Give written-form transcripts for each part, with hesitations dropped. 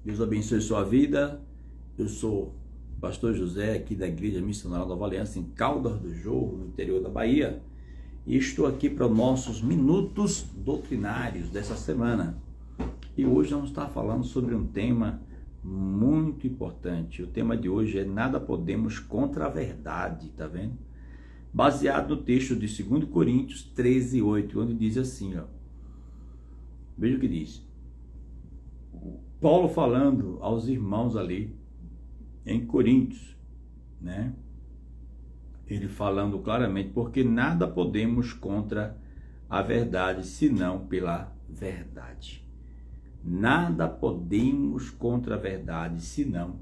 Deus abençoe sua vida. Eu sou o pastor José, aqui da Igreja Missionária Nova Aliança, em Caldas do Jorro, no interior da Bahia. E estou aqui para os nossos minutos doutrinários dessa semana. E hoje vamos estar falando sobre um tema muito importante. O tema de hoje é Nada Podemos contra a Verdade, tá vendo? Baseado no texto de 2 Coríntios 13:8, onde diz assim, ó. Veja o que diz. Paulo falando aos irmãos ali em Coríntios, né? Ele falando claramente, porque nada podemos contra a verdade, senão pela verdade. Nada podemos contra a verdade, senão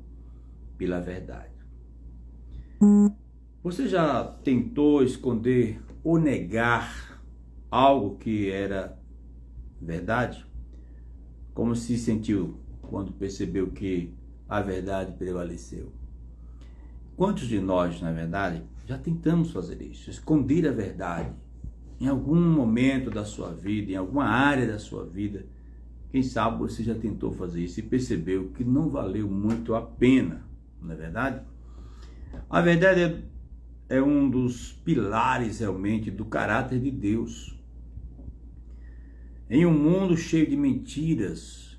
pela verdade. Você já tentou esconder ou negar algo que era verdade? Como se sentiu quando percebeu que a verdade prevaleceu? Quantos de nós, na verdade, já tentamos fazer isso? Esconder a verdade em algum momento da sua vida, em alguma área da sua vida. Quem sabe você já tentou fazer isso e percebeu que não valeu muito a pena, não é verdade? A verdade é um dos pilares realmente do caráter de Deus. Em um mundo cheio de mentiras,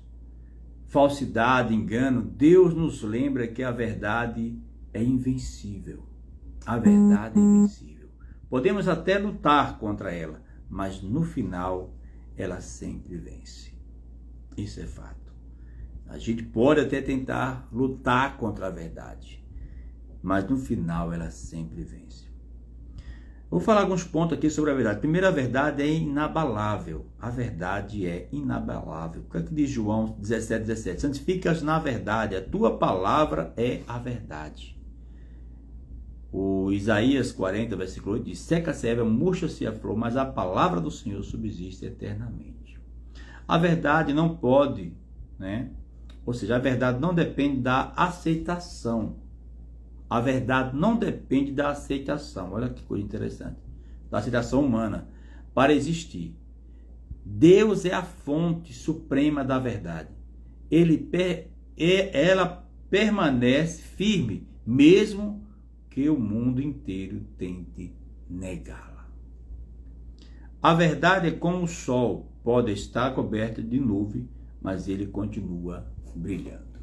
falsidade, engano, Deus nos lembra que a verdade é invencível. A verdade é invencível. Podemos até lutar contra ela, mas no final ela sempre vence. Isso é fato. A gente pode até tentar lutar contra a verdade, mas no final ela sempre vence. Vou falar alguns pontos aqui sobre a verdade. Primeiro, a verdade é inabalável. A verdade é inabalável. O que é que diz João 17:17? Santifica-as na verdade, a tua palavra é a verdade. O Isaías 40, versículo 8 diz, seca-se a erva, murcha-se a flor, mas a palavra do Senhor subsiste eternamente. A verdade não pode, né? Ou seja, a verdade não depende da aceitação. A verdade não depende da aceitação. Olha que coisa interessante. Da aceitação humana para existir. Deus é a fonte suprema da verdade. Ela permanece firme, mesmo que o mundo inteiro tente negá-la. A verdade é como o sol, pode estar coberto de nuvem, mas ele continua brilhando.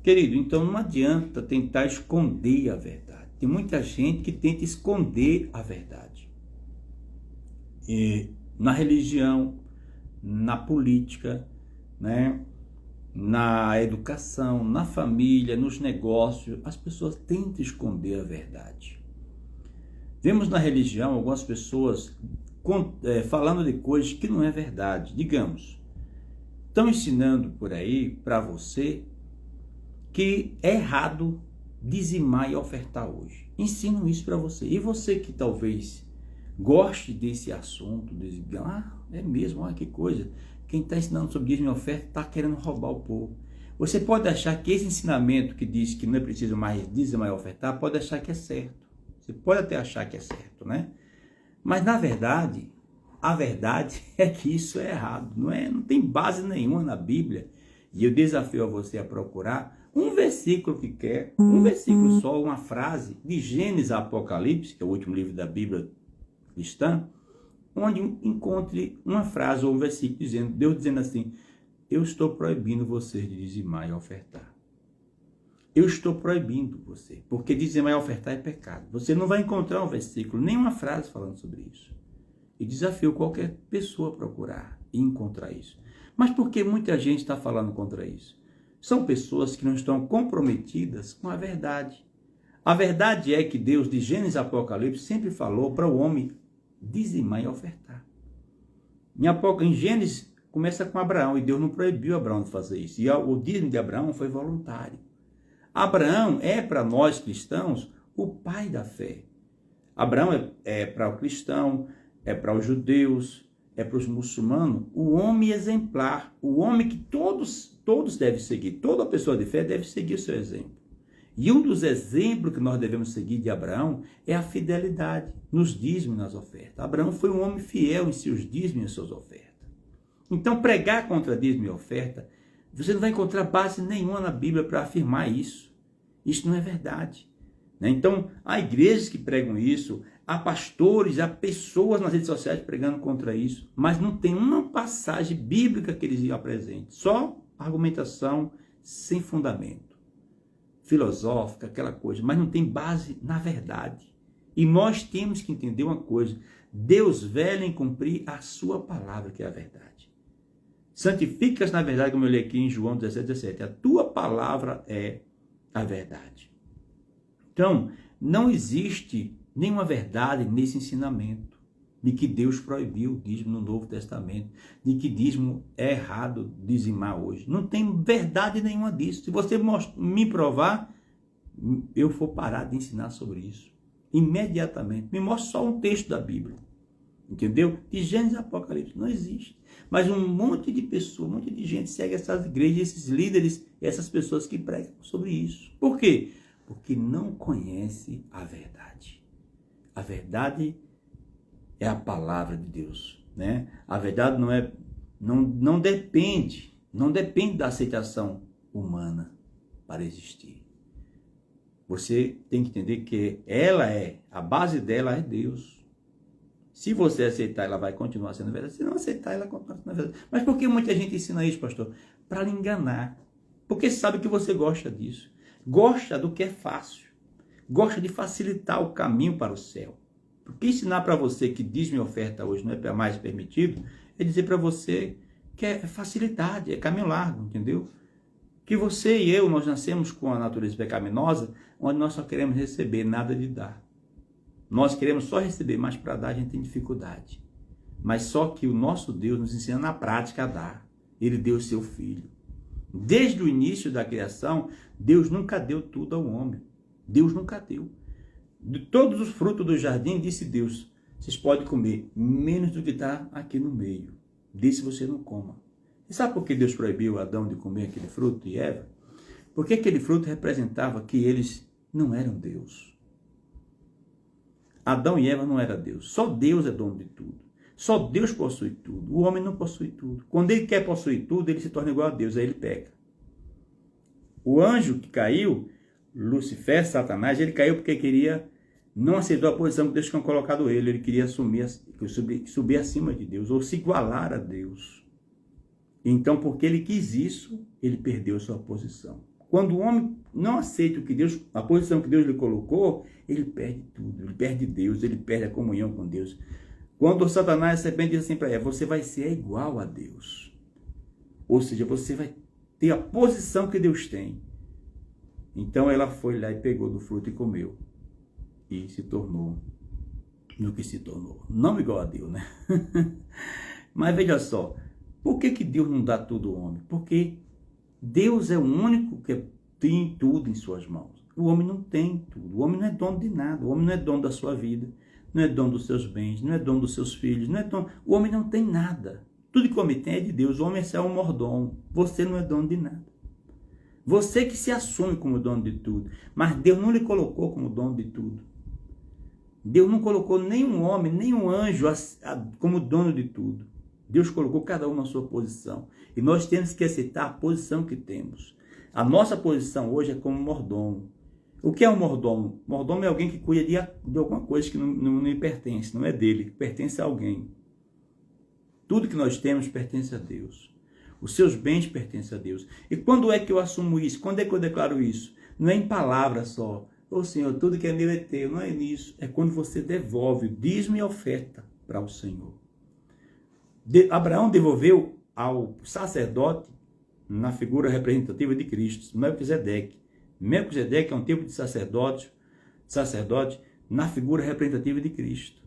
Querido, então não adianta tentar esconder a verdade. Tem muita gente que tenta esconder a verdade. E na religião, na política, né? Na educação, na família, nos negócios, as pessoas tentam esconder a verdade. Vemos na religião algumas pessoas falando de coisas que não é verdade. Digamos, estão ensinando por aí para você que é errado dizimar e ofertar hoje. Ensinam isso para você. E você que talvez goste desse assunto, é mesmo, olha que coisa. Quem está ensinando sobre dízimo e oferta está querendo roubar o povo. Você pode achar que esse ensinamento que diz que não é preciso mais dizimar e ofertar, pode achar que é certo. Você pode até achar que é certo, né? Mas na verdade, a verdade é que isso é errado. Não tem base nenhuma na Bíblia. E eu desafio a você a procurar um versículo que quer, um versículo só, uma frase, de Gênesis a Apocalipse, que é o último livro da Bíblia cristã, onde encontre uma frase ou um versículo dizendo, Deus dizendo assim, eu estou proibindo vocês de dizimar e ofertar. Eu estou proibindo você, porque dizimar e ofertar é pecado. Você não vai encontrar um versículo, nem uma frase falando sobre isso. E desafio qualquer pessoa a procurar e encontrar isso. Mas por que muita gente está falando contra isso? São pessoas que não estão comprometidas com a verdade. A verdade é que Deus, de Gênesis a Apocalipse, sempre falou para o homem dizimar e ofertar. Em Gênesis, começa com Abraão, e Deus não proibiu Abraão de fazer isso. E o dízimo de Abraão foi voluntário. Abraão é, para nós cristãos, o pai da fé. Abraão é para o cristão, é para os judeus, é para os muçulmanos, o homem exemplar, o homem que todos devem seguir, toda pessoa de fé deve seguir o seu exemplo. E um dos exemplos que nós devemos seguir de Abraão é a fidelidade nos dízimos e nas ofertas. Abraão foi um homem fiel em seus dízimos e em suas ofertas. Então, pregar contra dízimo e oferta Você não vai encontrar base nenhuma na Bíblia para afirmar isso. Isso não é verdade. Então, há igrejas que pregam isso, há pastores, há pessoas nas redes sociais pregando contra isso, mas não tem uma passagem bíblica que eles apresentem. Só argumentação sem fundamento. Filosófica, aquela coisa, mas não tem base na verdade. E nós temos que entender uma coisa: Deus vela em cumprir a sua palavra, que é a verdade. Santifica-as na verdade, como eu li aqui em João 17:17. A tua palavra é a verdade. Então, não existe nenhuma verdade nesse ensinamento de que Deus proibiu o dízimo no Novo Testamento, de que dízimo é errado dizimar hoje. Não tem verdade nenhuma disso. Se você me provar, eu vou parar de ensinar sobre isso. Imediatamente. Me mostre só um texto da Bíblia. Entendeu? De Gênesis e Apocalipse. Não existe. Mas um monte de pessoas, um monte de gente segue essas igrejas, esses líderes, essas pessoas que pregam sobre isso. Por quê? Porque não conhece a verdade. A verdade é a palavra de Deus, né? A verdade não depende da aceitação humana para existir. Você tem que entender que a base dela é Deus. Se você aceitar, ela vai continuar sendo verdade. Se não aceitar, ela continua sendo verdade. Mas por que muita gente ensina isso, pastor? Para lhe enganar. Porque sabe que você gosta disso. Gosta do que é fácil. Gosta de facilitar o caminho para o céu. Porque ensinar para você que dízimo e oferta hoje não é mais permitido, é dizer para você que é facilidade, é caminho largo, entendeu? Que você e eu, nós nascemos com a natureza pecaminosa, onde nós só queremos receber, nada de dar. Nós queremos só receber, mas para dar a gente tem dificuldade. Mas só que o nosso Deus nos ensina na prática a dar. Ele deu o seu Filho. Desde o início da criação, Deus nunca deu tudo ao homem. Deus nunca deu. De todos os frutos do jardim, disse Deus, vocês podem comer, menos do que está aqui no meio. Disse você não coma. E sabe por que Deus proibiu Adão de comer aquele fruto e Eva? Porque aquele fruto representava que eles não eram Deus. Adão e Eva não eram Deus. Só Deus é dono de tudo. Só Deus possui tudo. O homem não possui tudo. Quando ele quer possuir tudo, ele se torna igual a Deus, aí ele peca. O anjo que caiu, Lucifer, Satanás, ele caiu porque não aceitou a posição que Deus tinha colocado ele. Ele queria subir acima de Deus, ou se igualar a Deus. Então, porque ele quis isso, ele perdeu sua posição. Quando o homem não aceita a posição que Deus lhe colocou, ele perde tudo. Ele perde Deus, ele perde a comunhão com Deus. Quando o Satanás, a serpente, diz assim para ela, você vai ser igual a Deus. Ou seja, você vai ter a posição que Deus tem. Então ela foi lá e pegou do fruto e comeu. E se tornou no que se tornou. Não igual a Deus, né? Mas veja só, por que Deus não dá tudo ao homem? Porque Deus é o único que tem tudo em suas mãos. O homem não tem tudo. O homem não é dono de nada. O homem não é dono da sua vida. Não é dono dos seus bens. Não é dono dos seus filhos. Não é dono. O homem não tem nada. Tudo que o homem tem é de Deus. O homem é só um mordomo. Você não é dono de nada. Você que se assume como dono de tudo. Mas Deus não lhe colocou como dono de tudo. Deus não colocou nenhum homem, nenhum anjo como dono de tudo. Deus colocou cada um na sua posição. E nós temos que aceitar a posição que temos. A nossa posição hoje é como mordomo. O que é um mordomo? Mordomo é alguém que cuida de alguma coisa que não lhe pertence, não é dele, pertence a alguém. Tudo que nós temos pertence a Deus. Os seus bens pertencem a Deus. E quando é que eu assumo isso? Quando é que eu declaro isso? Não é em palavras só. Ô Senhor, tudo que é meu é teu. Não é nisso. É quando você devolve o dízimo e oferta para o Senhor. Abraão devolveu ao sacerdote na figura representativa de Cristo, Melquisedeque. Melquisedeque é um tipo de sacerdote na figura representativa de Cristo.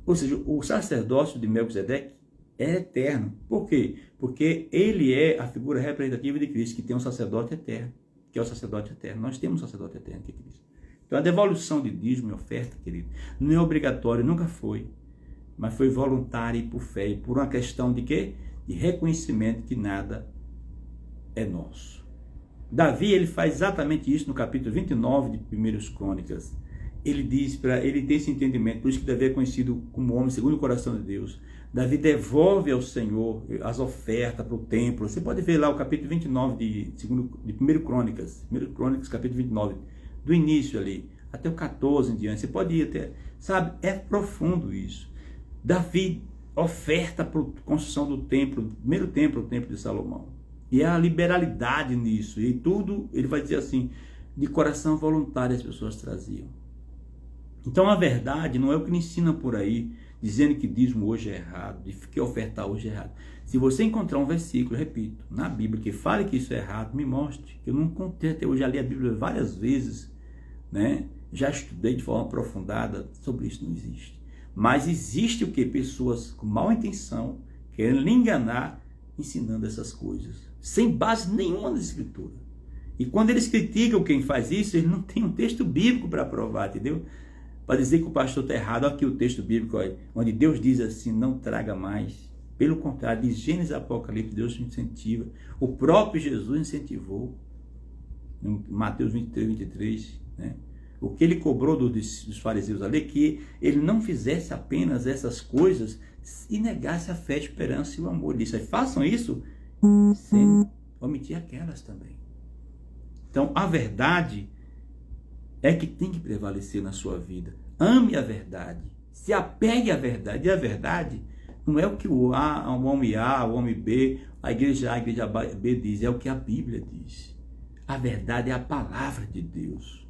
Ou seja, o sacerdócio de Melquisedeque é eterno. Por quê? Porque ele é a figura representativa de Cristo, que tem um sacerdote eterno, que é o sacerdote eterno. Nós temos um sacerdote eterno, que é Cristo. Então a devolução de dízimo e oferta, querido, não é obrigatório, nunca foi. Mas foi voluntária e por fé, e por uma questão de quê? De reconhecimento que nada é nosso. Davi, ele faz exatamente isso no capítulo 29 de 1 Crônicas. Ele tem esse entendimento, por isso que Davi é conhecido como homem segundo o coração de Deus. Davi devolve ao Senhor as ofertas para o templo. Você pode ver lá o capítulo 29 de 1 Crônicas, capítulo 29, do início ali, até o 14 em diante. Você pode ir até, sabe, é profundo isso. Davi oferta para a construção do templo, primeiro templo, o templo de Salomão. E há a liberalidade nisso. E tudo, ele vai dizer assim, de coração voluntário as pessoas traziam. Então a verdade não é o que ensina por aí, dizendo que dízimo hoje é errado, de que ofertar hoje é errado. Se você encontrar um versículo, repito, na Bíblia, que fale que isso é errado, me mostre. Eu não encontrei até hoje, já li a Bíblia várias vezes, né? Já estudei de forma aprofundada, sobre isso não existe. Mas existe o que? Pessoas com má intenção, querendo lhe enganar, ensinando essas coisas, sem base nenhuma na Escritura. E quando eles criticam quem faz isso, eles não têm um texto bíblico para provar, entendeu? Para dizer que o pastor está errado, olha aqui o texto bíblico, onde Deus diz assim, não traga mais. Pelo contrário, de Gênesis e Apocalipse, Deus incentiva. O próprio Jesus incentivou. Em Mateus 23, 23, né? O que ele cobrou dos fariseus ali, que ele não fizesse apenas essas coisas e negasse a fé, a esperança e o amor. Ele disse, façam isso sem omitir aquelas também. Então, a verdade é que tem que prevalecer na sua vida. Ame a verdade. Se apegue à verdade. E a verdade não é o que o homem A, o homem B, a igreja A, a igreja B diz. É o que a Bíblia diz. A verdade é a palavra de Deus.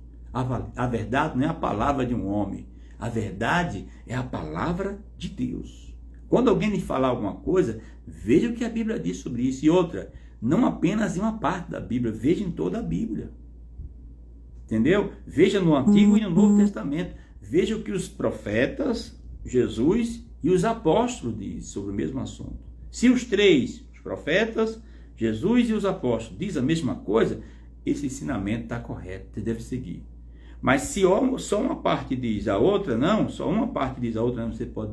A verdade não é a palavra de um homem. A verdade é a palavra de Deus. Quando alguém lhe falar alguma coisa, veja o que a Bíblia diz sobre isso. E outra, não apenas em uma parte da Bíblia, veja em toda a Bíblia. Entendeu? Veja no Antigo e no Novo Testamento. Veja o que os profetas, Jesus e os apóstolos dizem sobre o mesmo assunto. Se os três, os profetas, Jesus e os apóstolos, dizem a mesma coisa, esse ensinamento está correto, você deve seguir. Mas se só uma parte diz, a outra não, só uma parte diz, a outra não, você pode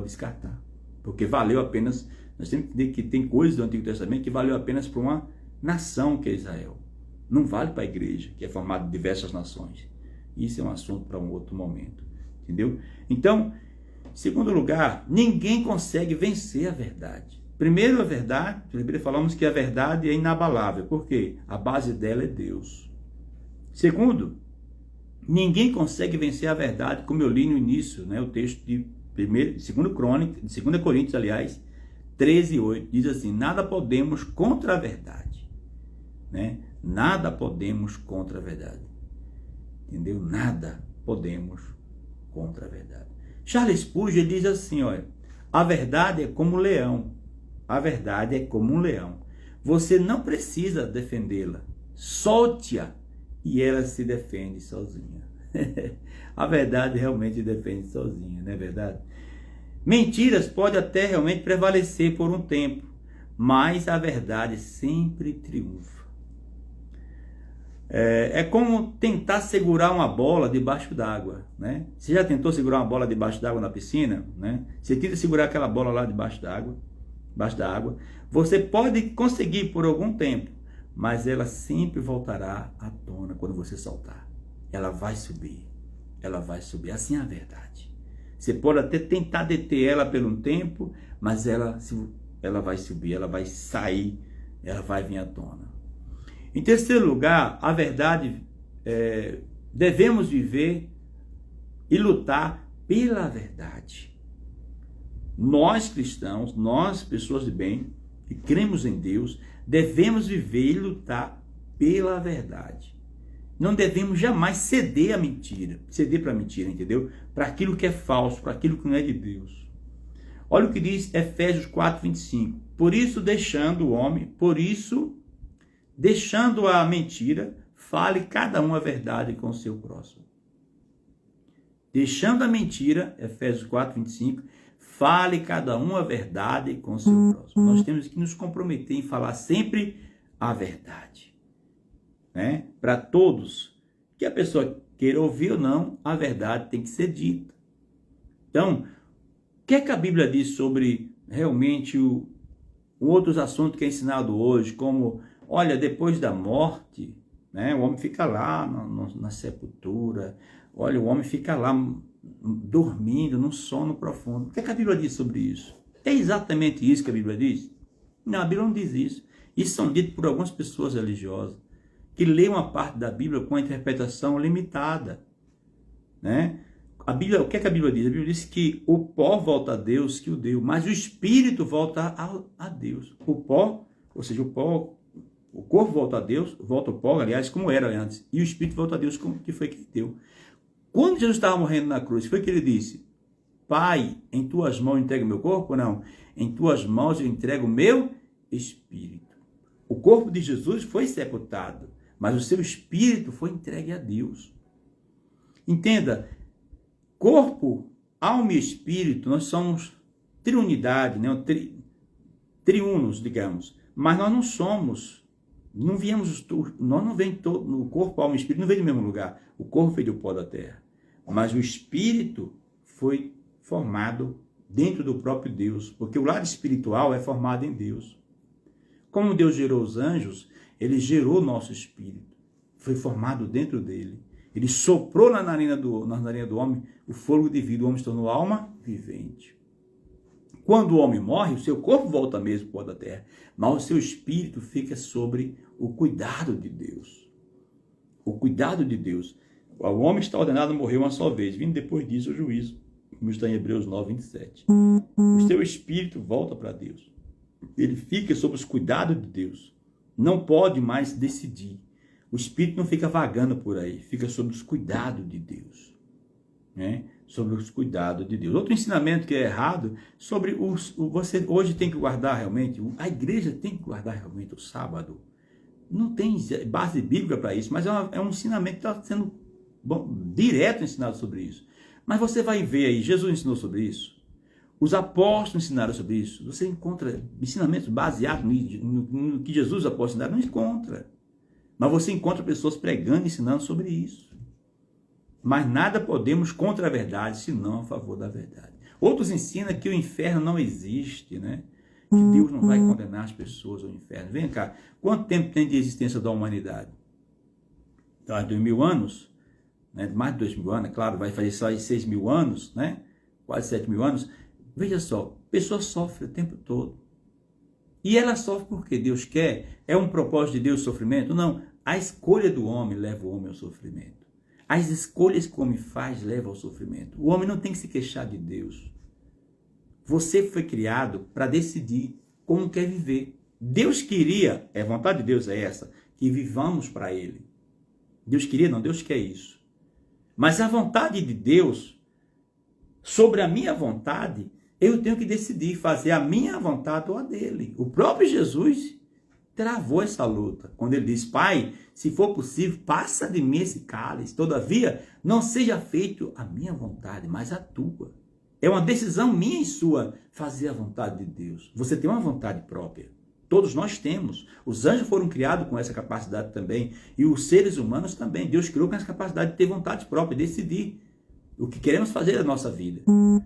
descartar. Porque valeu apenas, nós temos que entender que tem coisas do Antigo Testamento que valeu apenas para uma nação que é Israel. Não vale para a igreja, que é formada de diversas nações. Isso é um assunto para um outro momento. Entendeu? Então, em segundo lugar, ninguém consegue vencer a verdade. Primeiro, a verdade, primeiro falamos que a verdade é inabalável. Por quê? A base dela é Deus. Segundo, ninguém consegue vencer a verdade, como eu li no início, né, o texto de 2 Coríntios, aliás, 13:8, diz assim, nada podemos contra a verdade. Né? Nada podemos contra a verdade. Entendeu? Nada podemos contra a verdade. Charles Spurgeon diz assim, olha, a verdade é como um leão. A verdade é como um leão. Você não precisa defendê-la. Solte-a e ela se defende sozinha. A verdade realmente defende sozinha, não é verdade? Mentiras podem até realmente prevalecer por um tempo, mas a verdade sempre triunfa. É como tentar segurar uma bola debaixo d'água, né? Você já tentou segurar uma bola debaixo d'água na piscina, né? Você tenta segurar aquela bola lá debaixo da água. Você pode conseguir por algum tempo, mas ela sempre voltará à tona quando você soltar. Ela vai subir. Assim é a verdade. Você pode até tentar deter ela por um tempo, mas ela vai subir, ela vai sair, ela vai vir à tona. Em terceiro lugar, a verdade, devemos viver e lutar pela verdade. Nós cristãos, nós pessoas de bem, que cremos em Deus, devemos viver e lutar pela verdade. Não devemos jamais ceder à mentira, para a mentira, entendeu? Para aquilo que é falso, para aquilo que não é de Deus. Olha o que diz Efésios 4:25. Por isso, deixando a mentira, fale cada um a verdade com o seu próximo. Deixando a mentira, Efésios 4:25, fale cada um a verdade com o seu próximo. Nós temos que nos comprometer em falar sempre a verdade. Né? Para todos, que a pessoa queira ouvir ou não, a verdade tem que ser dita. Então, o que é que a Bíblia diz sobre realmente outros assuntos que é ensinado hoje, como, olha, depois da morte, né, o homem fica lá na sepultura, olha, o homem fica lá dormindo num sono profundo. O que é que a Bíblia diz sobre isso? É exatamente isso que a Bíblia diz? Não, a Bíblia não diz isso. Isso são ditos por algumas pessoas religiosas que leem uma parte da Bíblia com a interpretação limitada, né? A Bíblia, o que é que a Bíblia diz? A Bíblia diz que o pó volta a Deus que o deu, mas o espírito volta a Deus. O pó, ou seja, o pó, o corpo volta a Deus, volta ao pó, aliás, como era antes, e o espírito volta a Deus como que foi que deu. Quando Jesus estava morrendo na cruz, foi que ele disse: Pai, em tuas mãos eu entrego o meu corpo? Não, em tuas mãos eu entrego o meu espírito. O corpo de Jesus foi sepultado, mas o seu espírito foi entregue a Deus. Entenda, corpo, alma e espírito, nós somos triunidade, né? Triunos, digamos, mas nós não somos, não viemos, nós não vem todo, no corpo, alma e espírito, não vem do mesmo lugar. O corpo veio do pó da terra, mas o espírito foi formado dentro do próprio Deus, porque o lado espiritual é formado em Deus. Como Deus gerou os anjos, ele gerou o nosso espírito, foi formado dentro dele. Ele soprou na narina do homem o fôlego de vida, o homem se tornou alma vivente. Quando o homem morre, o seu corpo volta mesmo para o pó da terra, mas o seu espírito fica sobre o cuidado de Deus. O cuidado de Deus. O homem está ordenado a morrer uma só vez, vindo depois disso o juízo, como está em Hebreus 9, 27. O seu espírito volta para Deus. Ele fica sob os cuidados de Deus. Não pode mais decidir. O espírito não fica vagando por aí, fica sob os cuidados de Deus, né? Sobre os cuidados de Deus. Outro ensinamento que é errado, sobre você hoje tem que guardar realmente, a igreja tem que guardar realmente o sábado. Não tem base bíblica para isso, mas é um ensinamento que está sendo direto ensinado sobre isso. Mas você vai ver aí, Jesus ensinou sobre isso, os apóstolos ensinaram sobre isso. Você encontra ensinamentos baseados no que Jesus e os apóstolos ensinaram? Não encontra. Mas você encontra pessoas pregando e ensinando sobre isso. Mas nada podemos contra a verdade, senão a favor da verdade. Outros ensinam que o inferno não existe, né? Que Deus não vai condenar as pessoas ao inferno. Vem cá, quanto tempo tem de existência da humanidade? Então, há 2.000 anos, né? Mais de 2.000 anos, claro, vai fazer só 6.000 anos, né? Quase 7.000 anos. Veja só, a pessoa sofre o tempo todo. E ela sofre porque Deus quer? É um propósito de Deus o sofrimento? Não. A escolha do homem leva o homem ao sofrimento. As escolhas que o homem faz levam ao sofrimento. O homem não tem que se queixar de Deus. Você foi criado para decidir como quer viver. Deus queria, a vontade de Deus é essa, que vivamos para Ele. Deus queria? Não, Deus quer isso. Mas a vontade de Deus, sobre a minha vontade, eu tenho que decidir fazer a minha vontade ou a dele. O próprio Jesus travou essa luta, quando ele diz: Pai, se for possível, passa de mim esse cálice, todavia, não seja feito a minha vontade, mas a tua. É uma decisão minha e sua, fazer a vontade de Deus. Você tem uma vontade própria, todos nós temos. Os anjos foram criados com essa capacidade também, e os seres humanos também. Deus criou com essa capacidade de ter vontade própria, decidir o que queremos fazer da nossa vida.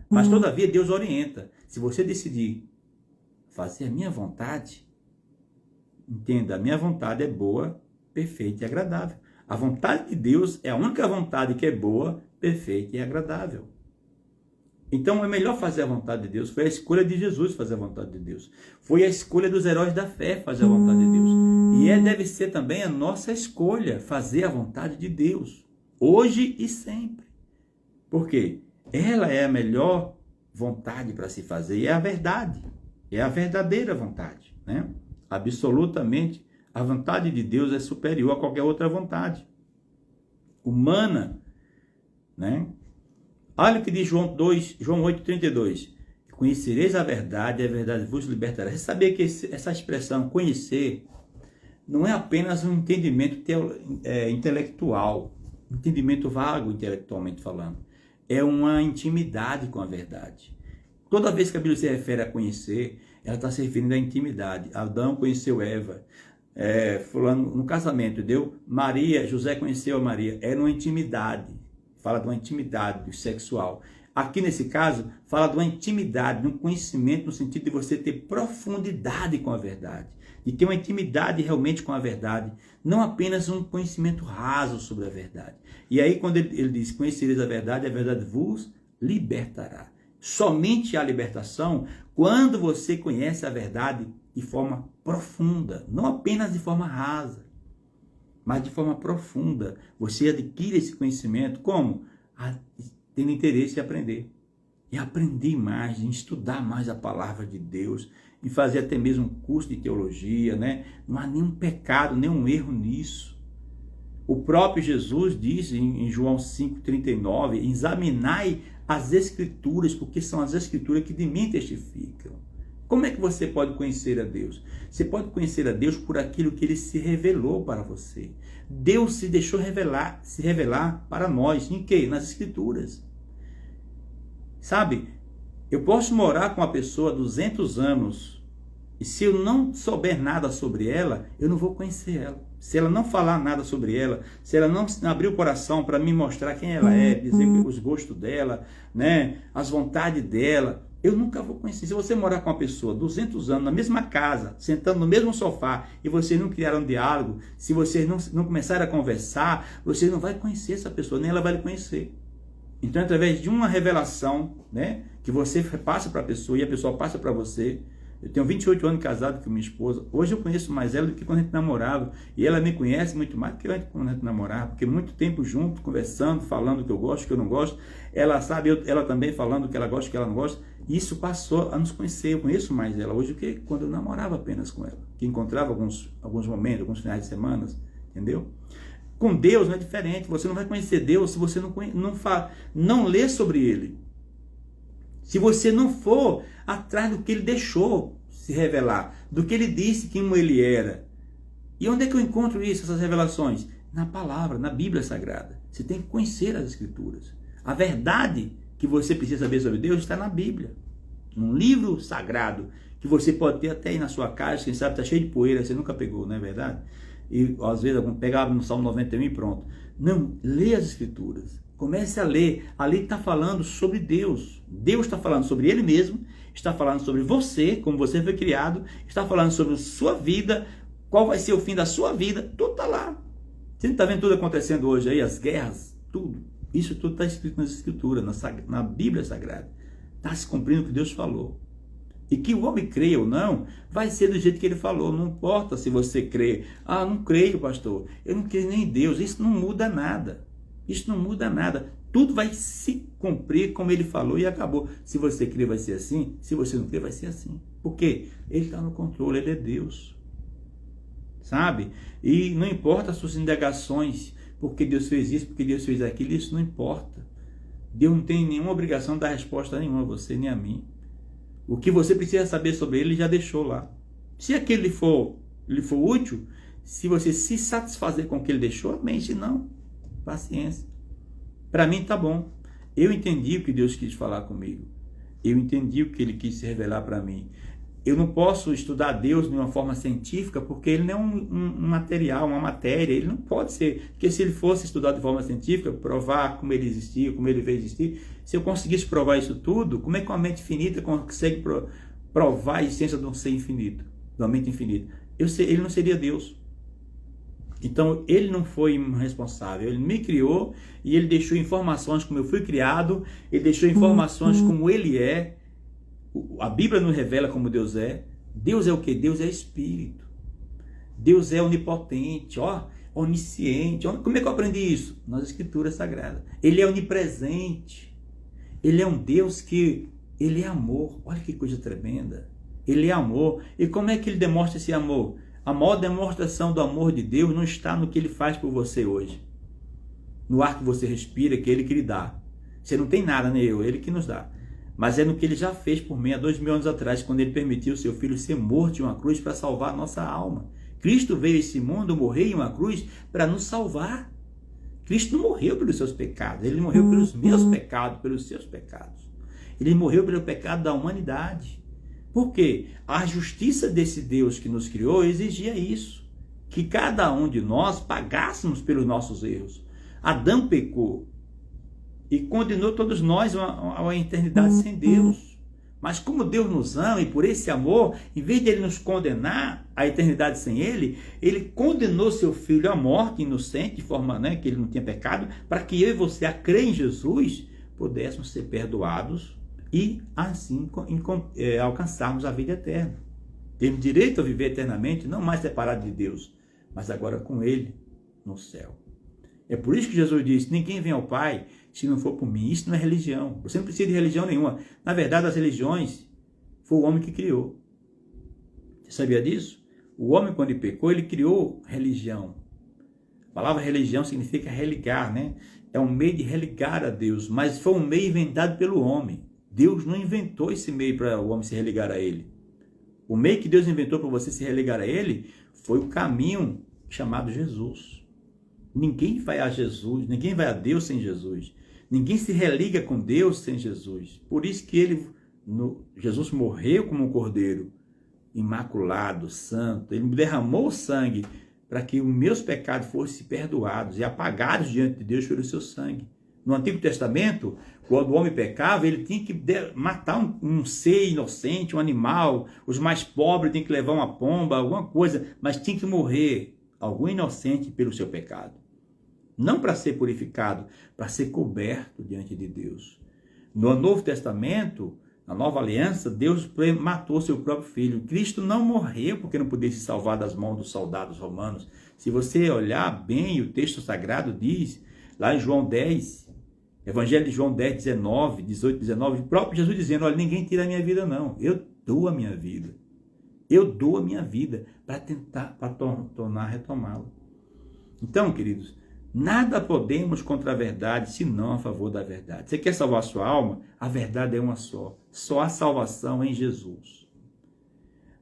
Mas todavia Deus orienta: se você decidir fazer a minha vontade, entenda, a minha vontade é boa, perfeita e agradável. A vontade de Deus é a única vontade que é boa, perfeita e agradável. Então é melhor fazer a vontade de Deus. Foi a escolha de Jesus fazer a vontade de Deus. Foi a escolha dos heróis da fé fazer a vontade de Deus. E deve ser também a nossa escolha fazer a vontade de Deus, hoje e sempre. Por quê? Ela é a melhor vontade para se fazer, e é a verdade. É a verdadeira vontade, né? Absolutamente, a vontade de Deus é superior a qualquer outra vontade humana, né? Olha o que diz João 8,32. Conhecereis a verdade vos libertará. Você sabia que essa expressão conhecer não é apenas um entendimento intelectual, um entendimento vago intelectualmente falando. É uma intimidade com a verdade. Toda vez que a Bíblia se refere a conhecer, ela está se referindo à intimidade. Adão conheceu Eva, fulano, no casamento, José conheceu a Maria, era uma intimidade, fala de uma intimidade sexual. Aqui nesse caso, fala de uma intimidade, de um conhecimento no sentido de você ter profundidade com a verdade, de ter uma intimidade realmente com a verdade, não apenas um conhecimento raso sobre a verdade. E aí quando ele diz, conhecereis a verdade vos libertará. Somente há libertação quando você conhece a verdade de forma profunda, não apenas de forma rasa, mas de forma profunda. Você adquire esse conhecimento como? Tendo interesse em aprender. E aprender mais, em estudar mais a palavra de Deus, em fazer até mesmo um curso de teologia, né? Não há nenhum pecado, nenhum erro nisso. O próprio Jesus diz em João 5,39, examinai as Escrituras, porque são as Escrituras que de mim testificam. Como é que você pode conhecer a Deus? Você pode conhecer a Deus por aquilo que Ele se revelou para você. Deus se deixou se revelar para nós. Em quê? Nas Escrituras. Sabe, eu posso morar com uma pessoa há 200 anos e se eu não souber nada sobre ela, eu não vou conhecer ela. Se ela não falar nada sobre ela, se ela não abrir o coração para me mostrar quem ela é, dizer os gostos dela, né, as vontades dela, eu nunca vou conhecer. Se você morar com uma pessoa 200 anos na mesma casa, sentando no mesmo sofá, e vocês não criaram um diálogo, se vocês não começarem a conversar, você não vai conhecer essa pessoa, nem ela vai lhe conhecer. Então, através de uma revelação, né, que você passa para a pessoa e a pessoa passa para você. Eu tenho 28 anos casado com minha esposa. Hoje eu conheço mais ela do que quando a gente namorava. E ela me conhece muito mais do que quando a gente namorava. Porque muito tempo junto, conversando, falando o que eu gosto, o que eu não gosto. Ela sabe, ela também falando o que ela gosta, o que ela não gosta. E isso passou a nos conhecer. Eu conheço mais ela hoje do que quando eu namorava apenas com ela. Que encontrava alguns momentos, alguns finais de semana. Entendeu? Com Deus não é diferente. Você não vai conhecer Deus se você não ler sobre Ele. Se você não for atrás do que Ele deixou se revelar, do que Ele disse como Ele era. E onde é que eu encontro isso, essas revelações? Na palavra, na Bíblia Sagrada. Você tem que conhecer as Escrituras. A verdade que você precisa saber sobre Deus está na Bíblia. Num livro sagrado, que você pode ter até aí na sua casa, quem sabe está cheio de poeira, você nunca pegou, não é verdade? E às vezes algum pegava no Salmo 91 e pronto. Não, lê as Escrituras. Comece a ler. Ali está falando sobre Deus. Deus está falando sobre Ele mesmo, está falando sobre você, como você foi criado, está falando sobre a sua vida, qual vai ser o fim da sua vida, tudo está lá. Você não está vendo tudo acontecendo hoje aí, as guerras, tudo. Isso tudo está escrito nas Escrituras, na Bíblia Sagrada. Está se cumprindo o que Deus falou. E que o homem creia ou não, vai ser do jeito que ele falou. Não importa se você crê. Ah, não creio, pastor. Eu não creio nem em Deus. Isso não muda nada. Isso não muda nada. Tudo vai se cumprir como ele falou e acabou. Se você crer, vai ser assim. Se você não crer, vai ser assim. Por quê? Ele está no controle, ele é Deus. Sabe? E não importa as suas indagações, porque Deus fez isso, porque Deus fez aquilo, isso não importa. Deus não tem nenhuma obrigação de dar resposta nenhuma a você nem a mim. O que você precisa saber sobre ele, já deixou lá. Se aquele lhe for útil, se você se satisfazer com o que ele deixou, amém. Se não, paciência. Para mim tá bom. Eu entendi o que Deus quis falar comigo. Eu entendi o que Ele quis se revelar para mim. Eu não posso estudar Deus de uma forma científica, porque Ele não é um material, uma matéria. Ele não pode ser. Porque se Ele fosse estudado de forma científica, provar como Ele existia, como Ele veio existir, se eu conseguisse provar isso tudo, como é que uma mente infinita consegue provar a essência de um ser infinito, de uma mente infinita? Ele não seria Deus. Então, Ele não foi responsável. Ele me criou e Ele deixou informações como eu fui criado. Ele deixou informações como Ele é. A Bíblia nos revela como Deus é. Deus é o quê? Deus é Espírito. Deus é onipotente, onisciente. Como é que eu aprendi isso? Nas Escrituras Sagradas. Ele é onipresente. Ele é um Deus que... Ele é amor. Olha que coisa tremenda. Ele é amor. E como é que Ele demonstra esse amor? A maior demonstração do amor de Deus não está no que Ele faz por você hoje. No ar que você respira, que Ele que lhe dá. Você não tem nada, nem eu, Ele que nos dá. Mas é no que Ele já fez por mim há 2000 anos atrás, quando Ele permitiu o seu Filho ser morto em uma cruz para salvar a nossa alma. Cristo veio a esse mundo morrer em uma cruz para nos salvar. Cristo não morreu pelos seus pecados, Ele morreu pelos meus pecados, pelos seus pecados. Ele morreu pelo pecado da humanidade. Por quê? A justiça desse Deus que nos criou exigia isso. Que cada um de nós pagássemos pelos nossos erros. Adão pecou. e condenou todos nós a uma eternidade sem Deus. Mas como Deus nos ama e por esse amor, em vez de Ele nos condenar à eternidade sem Ele, Ele condenou seu Filho à morte inocente, de forma, né, que Ele não tinha pecado, para que eu e você, a crer em Jesus, pudéssemos ser perdoados e assim alcançarmos a vida eterna. Temos direito a viver eternamente, não mais separado de Deus, mas agora com Ele no céu. É por isso que Jesus disse: ninguém vem ao Pai se não for por mim. Isso não é religião. Você não precisa de religião nenhuma. Na verdade, as religiões foi o homem que criou. Você sabia disso? O homem, quando ele pecou, ele criou religião. A palavra religião significa religar, né? É um meio de religar a Deus, mas foi um meio inventado pelo homem. Deus não inventou esse meio para o homem se religar a Ele. O meio que Deus inventou para você se religar a Ele foi o caminho chamado Jesus. Ninguém vai a Jesus, ninguém vai a Deus sem Jesus. Ninguém se religa com Deus sem Jesus. Por isso que Jesus morreu como um cordeiro, imaculado, santo. Ele derramou o sangue para que os meus pecados fossem perdoados e apagados diante de Deus pelo seu sangue. No Antigo Testamento, quando o homem pecava, ele tinha que matar um ser inocente, um animal. Os mais pobres tinham que levar uma pomba, alguma coisa, mas tinha que morrer algum inocente pelo seu pecado. Não para ser purificado, para ser coberto diante de Deus. No Novo Testamento, na Nova Aliança, Deus matou seu próprio Filho. Cristo não morreu porque não podia se salvar das mãos dos soldados romanos. Se você olhar bem, o texto sagrado diz, lá em João 10, Evangelho de João 10, 19, 18, 19, o próprio Jesus dizendo: olha, ninguém tira a minha vida não, eu dou a minha vida. Eu dou a minha vida para tentar, para tornar retomá-la. Então, queridos, nada podemos contra a verdade, senão a favor da verdade. Você quer salvar a sua alma? A verdade é uma só. Só há salvação em Jesus.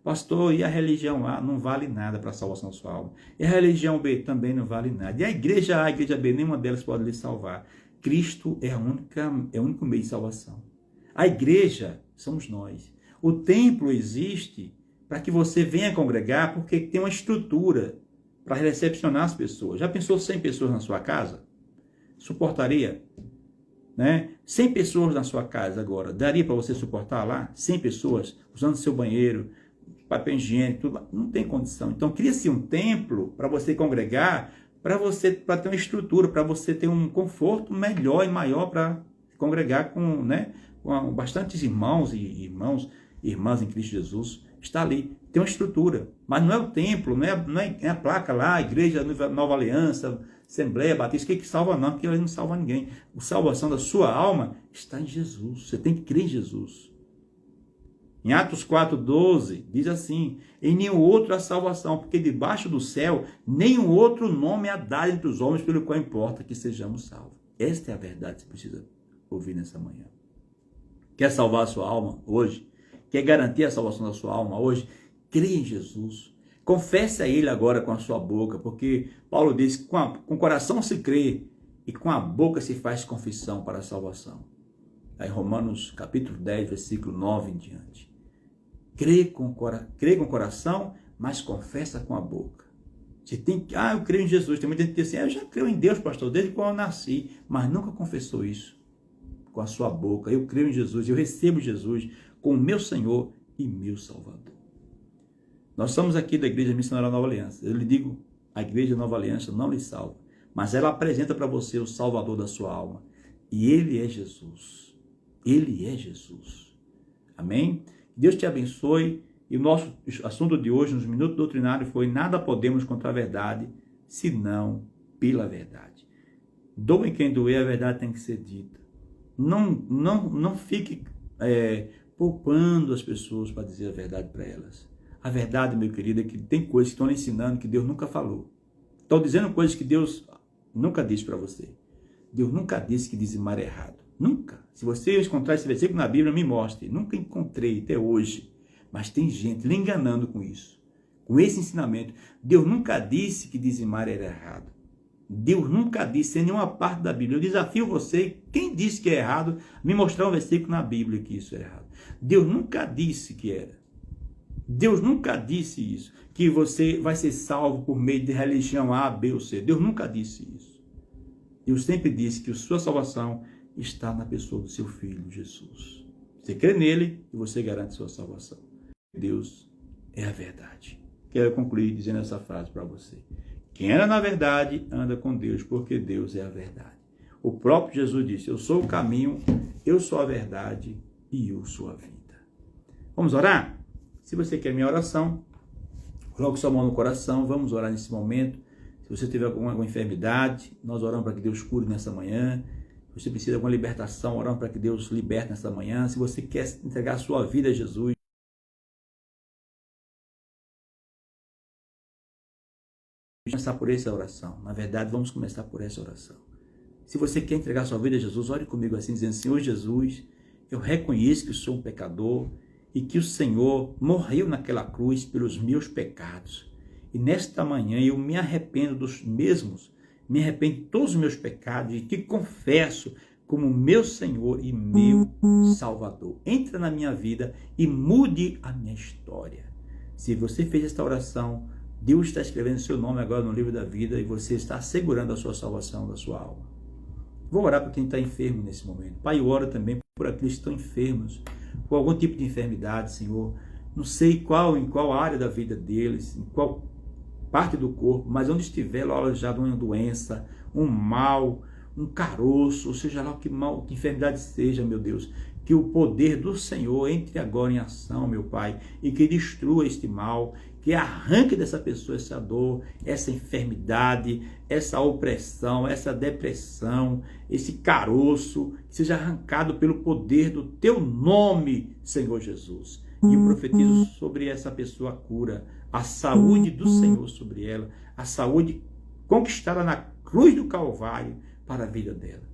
Pastor, e a religião A não vale nada para a salvação da sua alma. E a religião B também não vale nada. E a igreja A, a igreja B, nenhuma delas pode lhe salvar. Cristo é o único meio de salvação. A igreja somos nós. O templo existe para que você venha congregar, porque tem uma estrutura para recepcionar as pessoas. Já pensou 100 pessoas na sua casa? Suportaria? Né? 100 pessoas na sua casa agora, daria para você suportar lá? 100 pessoas usando seu banheiro, papel higiênico, tudo? Não tem condição. Então cria-se um templo para você congregar, para ter uma estrutura, para você ter um conforto melhor e maior para congregar com bastantes irmãos e irmãs em Cristo Jesus. Está ali, tem uma estrutura, mas não é o templo, não é a placa lá, Igreja Nova Aliança, Assembleia Batista, que salva não, porque ele não salva ninguém. A salvação da sua alma está em Jesus, você tem que crer em Jesus. Em Atos 4,12, diz assim: em nenhum outro há salvação, porque debaixo do céu, nenhum outro nome há dado entre os homens, pelo qual importa que sejamos salvos. Esta é a verdade que você precisa ouvir nessa manhã. Quer salvar a sua alma hoje? Quer garantir a salvação da sua alma hoje? Crê em Jesus. Confesse a Ele agora com a sua boca, porque Paulo diz que com o coração se crê e com a boca se faz confissão para a salvação. Aí Romanos capítulo 10, versículo 9 em diante. Crê com o coração, mas confessa com a boca. Você tem que, eu creio em Jesus. Tem muita gente que diz assim: eu já creio em Deus, pastor, desde quando eu nasci, mas nunca confessou isso com a sua boca. Eu creio em Jesus, eu recebo Jesus como meu Senhor e meu Salvador. Nós somos aqui da Igreja Missionária Nova Aliança. Eu lhe digo, a Igreja Nova Aliança não lhe salva, mas ela apresenta para você o Salvador da sua alma. E Ele é Jesus. Ele é Jesus. Amém? Deus te abençoe. E o nosso assunto de hoje, nos Minutos Doutrinários, foi: nada podemos contra a verdade, senão pela verdade. Doe quem doer, a verdade tem que ser dita. Não fique poupando as pessoas para dizer a verdade para elas. A verdade, meu querido, é que tem coisas que estão lhe ensinando que Deus nunca falou. Estão dizendo coisas que Deus nunca disse para você. Deus nunca disse que dizimar é errado. Nunca. Se você encontrar esse versículo na Bíblia, me mostre. Nunca encontrei até hoje. Mas tem gente lhe enganando com isso. Com esse ensinamento. Deus nunca disse que dizimar era errado. Deus nunca disse em nenhuma parte da Bíblia. Eu desafio você, quem disse que é errado, me mostrar um versículo na Bíblia que isso é errado. Deus nunca disse que era. Deus nunca disse isso, que você vai ser salvo por meio de religião A, B ou C. Deus nunca disse isso. Deus sempre disse que a sua salvação está na pessoa do seu Filho, Jesus. Você crê nele e você garante sua salvação. Deus é a verdade. Quero concluir dizendo essa frase para você. Quem anda na verdade, anda com Deus, porque Deus é a verdade. O próprio Jesus disse, eu sou o caminho, eu sou a verdade e eu sou a vida. Vamos orar? Se você quer minha oração, coloque sua mão no coração, vamos orar nesse momento. Se você tiver alguma enfermidade, nós oramos para que Deus cure nessa manhã. Se você precisa de alguma libertação, oramos para que Deus liberte nessa manhã. Se você quer entregar a sua vida a Jesus, vamos começar por essa oração. Na verdade, vamos começar por essa oração. Se você quer entregar a sua vida a Jesus, ore comigo assim, dizendo, Senhor Jesus, eu reconheço que sou um pecador e que o Senhor morreu naquela cruz pelos meus pecados. E nesta manhã eu me arrependo dos mesmos, me arrependo de todos os meus pecados e te confesso como meu Senhor e meu Salvador. Entra na minha vida e mude a minha história. Se você fez esta oração, Deus está escrevendo seu nome agora no livro da vida e você está assegurando a sua salvação da sua alma. Vou orar para quem está enfermo nesse momento. Pai, eu oro também por aqueles que estão enfermos, com algum tipo de enfermidade, Senhor. Não sei em qual área da vida deles, em qual parte do corpo, mas onde estiver alojado uma doença, um mal, um caroço, ou seja lá que enfermidade seja, meu Deus, que o poder do Senhor entre agora em ação, meu Pai, e que destrua este mal, que arranque dessa pessoa essa dor, essa enfermidade, essa opressão, essa depressão, esse caroço, que seja arrancado pelo poder do teu nome, Senhor Jesus. E eu profetizo sobre essa pessoa a cura, a saúde do Senhor sobre ela, a saúde conquistada na cruz do Calvário para a vida dela.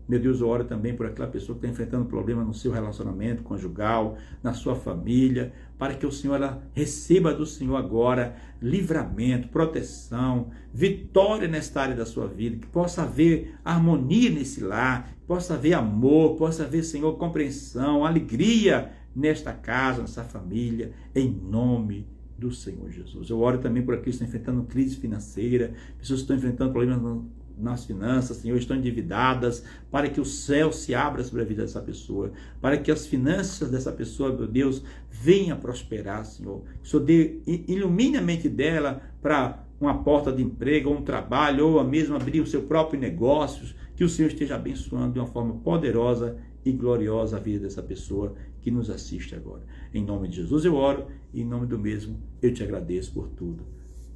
Meu Deus, eu oro também por aquela pessoa que está enfrentando problema no seu relacionamento conjugal, na sua família, para que o Senhor ela receba do Senhor agora livramento, proteção, vitória nesta área da sua vida, que possa haver harmonia nesse lar, que possa haver amor, possa haver, Senhor, compreensão, alegria nesta casa, nessa família, em nome do Senhor Jesus. Eu oro também por aqueles que estão enfrentando crise financeira, pessoas que estão enfrentando problemas nas finanças, Senhor, estão endividadas, para que o céu se abra sobre a vida dessa pessoa, para que as finanças dessa pessoa, meu Deus, venham a prosperar, Senhor. Que o Senhor ilumine a mente dela para uma porta de emprego, ou um trabalho, ou a mesma abrir o seu próprio negócio, que o Senhor esteja abençoando de uma forma poderosa e gloriosa a vida dessa pessoa que nos assiste agora. Em nome de Jesus eu oro, e em nome do mesmo eu te agradeço por tudo.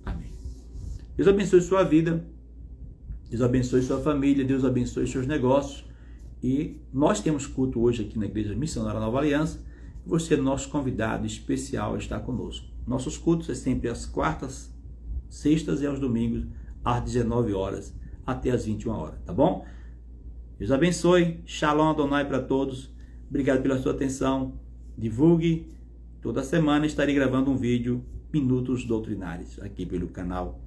Amém. Deus abençoe sua vida, Deus abençoe sua família, Deus abençoe seus negócios. E nós temos culto hoje aqui na Igreja Missionária Nova Aliança. Você é nosso convidado especial a estar conosco. Nossos cultos é sempre às quartas, sextas e aos domingos, às 19 horas, até às 21 horas, tá bom? Deus abençoe, Shalom Adonai para todos. Obrigado pela sua atenção. Divulgue. Toda semana estarei gravando um vídeo, Minutos Doutrinários, aqui pelo canal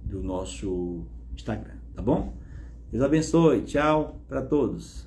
do nosso Instagram, tá bom? Deus abençoe, tchau para todos.